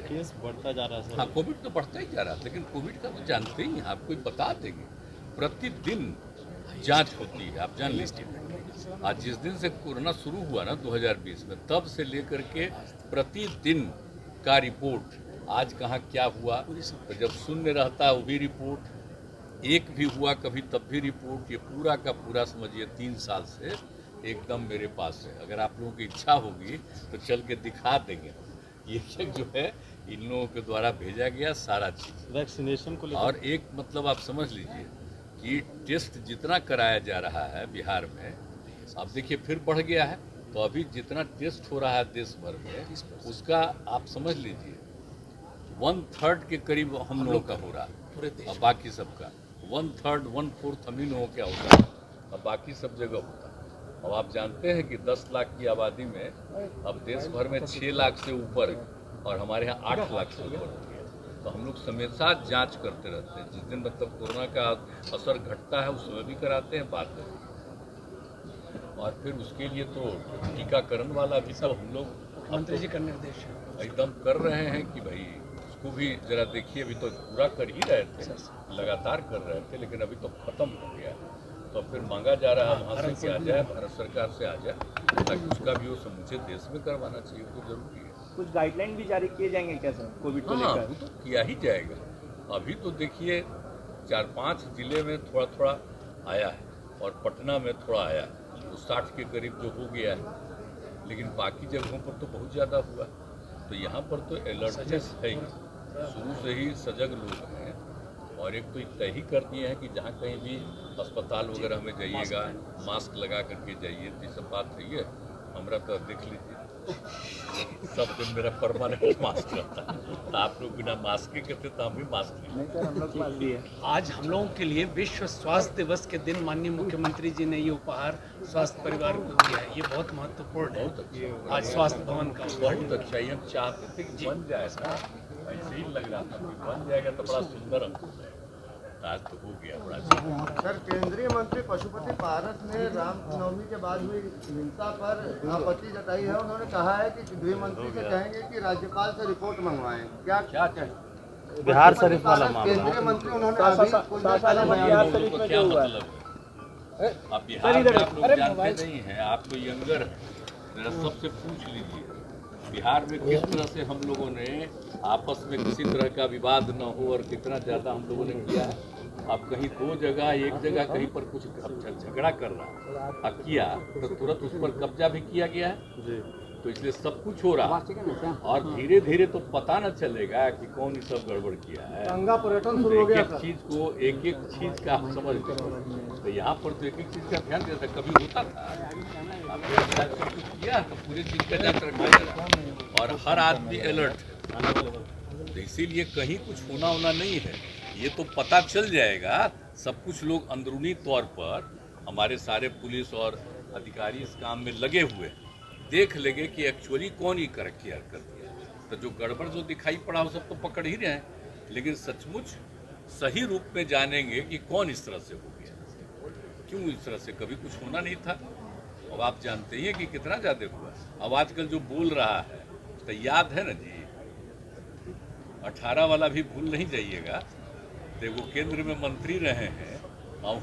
Case बढ़ता जा रहा है सर। हाँ, कोविड तो बढ़ता ही जा रहा है, लेकिन कोविड का तो जानते ही हैं, आपको बता देंगे प्रतिदिन जांच होती है, आप जान लीजिए। आज जिस दिन से कोरोना शुरू हुआ ना 2020 में, तब से लेकर के प्रतिदिन का रिपोर्ट, आज कहाँ क्या हुआ, तो जब शून्य रहता है वो भी रिपोर्ट, एक भी हुआ कभी तब भी रिपोर्ट, ये पूरा का पूरा समझिए 3 साल से एकदम मेरे पास है। अगर आप लोगों की इच्छा होगी तो चल के दिखा देंगे। ये जो है इन लोगों के द्वारा भेजा गया सारा चीज़ वैक्सीनेशन को लेकर। और एक मतलब आप समझ लीजिए कि टेस्ट जितना कराया जा रहा है बिहार में, अब देखिए फिर बढ़ गया है, तो अभी जितना टेस्ट हो रहा है देश भर में, उसका आप समझ लीजिए 1/3 के करीब हम लोगों का हो रहा है, और बाकी सबका 1/3 1/4 हम ही लोगों का होता है, और बाकी सब जगह होता है। अब आप जानते हैं कि 10 लाख की आबादी में अब देश भर में 6 लाख से ऊपर और हमारे यहाँ 8 लाख से ऊपर हो गया, तो हम लोग हमेशा जांच करते रहते हैं। जिस दिन मतलब कोरोना का असर घटता है उस समय भी कराते हैं, बाद में, और फिर उसके लिए तो टीकाकरण वाला भी सब हम लोग मुख्यमंत्री जी का निर्देश एकदम कर रहे हैं कि भाई उसको भी जरा देखिए। अभी तो पूरा कर ही रहे थे, लगातार कर रहे थे, लेकिन अभी तो खत्म हो गया, तो फिर मांगा जा रहा है वहाँ से कि आ जाए, भारत सरकार से आ जाए, ताकि उसका भी वो समूचे देश में करवाना चाहिए, वो तो जरूरी है। कुछ गाइडलाइन भी जारी किए जाएंगे क्या सर कोविड को हाँ, लेकर? वो तो किया ही जाएगा। अभी तो देखिए 4-5 जिले में थोड़ा थोड़ा आया है, और पटना में थोड़ा आया है, तो 60 के करीब जो हो गया है, लेकिन बाकी जगहों पर तो बहुत ज़्यादा हुआ। तो यहाँ पर तो अलर्टनेस है ही, शुरू से ही सजग लोग हैं, और एक तो तय ही कर दिए हैं कि जहाँ कहीं भी अस्पताल वगैरह में जाइएगा मास्क लगा करके जाइए। तो ये सब बात है, ये हमारा तो देख लीजिए सब दिन मेरा परमानेंट मास्क रहता है, तो आप लोग बिना मास्क के करते तो हम भी मास्क नहीं सर, हम लोग पास भी है। आज हम लोगों के लिए विश्व स्वास्थ्य दिवस के दिन माननीय मुख्यमंत्री जी ने ये उपहार स्वास्थ्य परिवार को दिया है, ये बहुत महत्वपूर्ण है। बहुत अच्छा, आज स्वास्थ्य भवन का बहुत अच्छा। ये हम चाहते थे कि बन जाए ना, ऐसे ही लग रहा था कि बन जाएगा तो बड़ा सुंदर अंक हो जाएगा, आज तो हो गया बड़ा अच्छा। सर, केंद्रीय मंत्री पशुपति पारस ने रामनवमी के बाद हुई हिंसा पर आपत्ति जताई है। उन्होंने कहा है कि गृह मंत्री से कहेंगे कि राज्यपाल से रिपोर्ट मंगवाएं। क्या क्या बिहार शरीफ वाला मामला, केंद्रीय मंत्री उन्होंने अभी कुछ देर पहले बिहार शरीफ में क्या जो हुआ है। मतलब है? अब बिहार में आप लोग जानते नहीं हैं, आप तो यंगर हैं, जरा सबसे पूछ लीजिए बिहार में किस तरह से हम लोगों ने आपस में किसी तरह का विवाद न हो और कितना ज़्यादा हम लोगों ने किया है। अब कहीं 2 जगह, एक जगह कहीं पर कुछ झगड़ा कर रहा अब किया तो तुरंत उस पर कब्जा भी किया गया है जी। तो इसलिए सब कुछ हो रहा है, और धीरे धीरे तो पता न चलेगा कि कौन ये सब गड़बड़ किया है। गंगा पर्यटन शुरू हो गया। एक चीज को एक एक चीज का आप समझ लीजिए, तो यहाँ पर तो एक एक चीज का ध्यान देता, कभी होता था आपने सब कुछ किया तो पूरे चीज का ध्यान रखा जाएगा, और हर आदमी अलर्ट है, तो इसीलिए कहीं कुछ होना नहीं है। ये तो पता चल जाएगा, सब कुछ लोग अंदरूनी तौर पर हमारे सारे पुलिस और अधिकारी इस काम में लगे हुए हैं, देख लेंगे कि एक्चुअली कौन ये किया कर दिया। तो जो गड़बड़ जो दिखाई पड़ा वो सब तो पकड़ ही रहे हैं, लेकिन सचमुच सही रूप में जानेंगे कि कौन इस तरह से हो गया, क्यों इस तरह से, कभी कुछ होना नहीं था। अब आप जानते ही हैं कि कितना ज़्यादा हुआ। अब आजकल जो बोल रहा है तो याद है ना जी, 18 वाला भी भूल नहीं जाइएगा, तो वो केंद्र में मंत्री रहे हैं और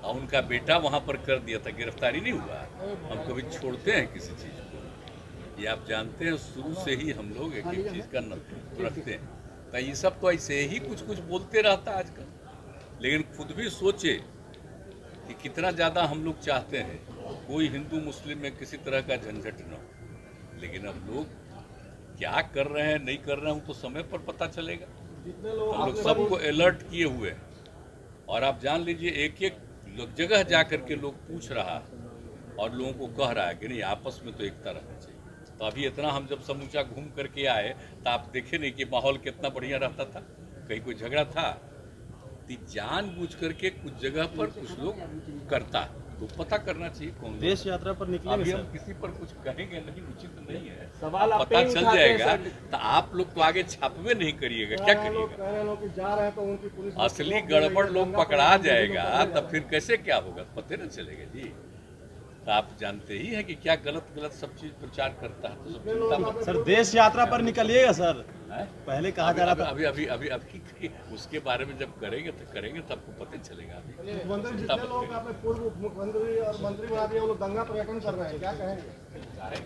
उनका बेटा वहाँ पर कर दिया था, गिरफ्तारी नहीं हुआ। हम कभी छोड़ते हैं किसी चीज़ को, ये आप जानते हैं, शुरू से ही हम लोग एक एक चीज़ का नजर रखते हैं। तो ये सब तो ऐसे ही कुछ कुछ बोलते रहता है आजकल, लेकिन खुद भी सोचे कि कितना ज़्यादा हम लोग चाहते हैं कोई हिंदू मुस्लिम में किसी तरह का झंझट न हो, लेकिन अब लोग क्या कर रहे हैं नहीं कर रहे हैं तो समय पर पता चलेगा। हम लोग सबको अलर्ट किए हुए हैं, और आप जान लीजिए एक एक जगह जा कर के लोग पूछ रहा है और लोगों को कह रहा है कि नहीं आपस में तो एकता रहनी चाहिए। तो अभी इतना हम जब समूचा घूम करके आए तो आप देखे नहीं कि माहौल कितना बढ़िया रहता था, कहीं कोई झगड़ा था। तो जानबूझ करके कुछ जगह पर कुछ लोग करता तो पता करना चाहिए कौन। देश यात्रा पर निकलेंगे अभी सर। हम किसी पर कुछ कहेंगे नहीं, उचित नहीं है। सवाल आप पता पे ही चल उठाते हैं जाएगा सर। तो आप लोग तो आगे छापवे नहीं करिएगा, क्या करिएगा। जा रहे हैं तो उनकी पुलिस असली गड़बड़ लोग पकड़ा जाएगा तब फिर कैसे क्या होगा पता न चलेगा जी। तो आप जानते ही हैं कि क्या गलत गलत सब चीज प्रचार करता है, तो सब चिंता मत सर देश यात्रा पर निकलिएगा सर, है। पहले कहा जा रहा था। अभी उसके बारे में जब करेंगे तो आपको पता चलेगा। अभी मुख्यमंत्री चिंता जितने मत लोग आपने पूर्व मुख्यमंत्री और मंत्री बना दिया वो लोग दंगा पर्यटन कर रहे हैं, क्या कहेंगे? करिए।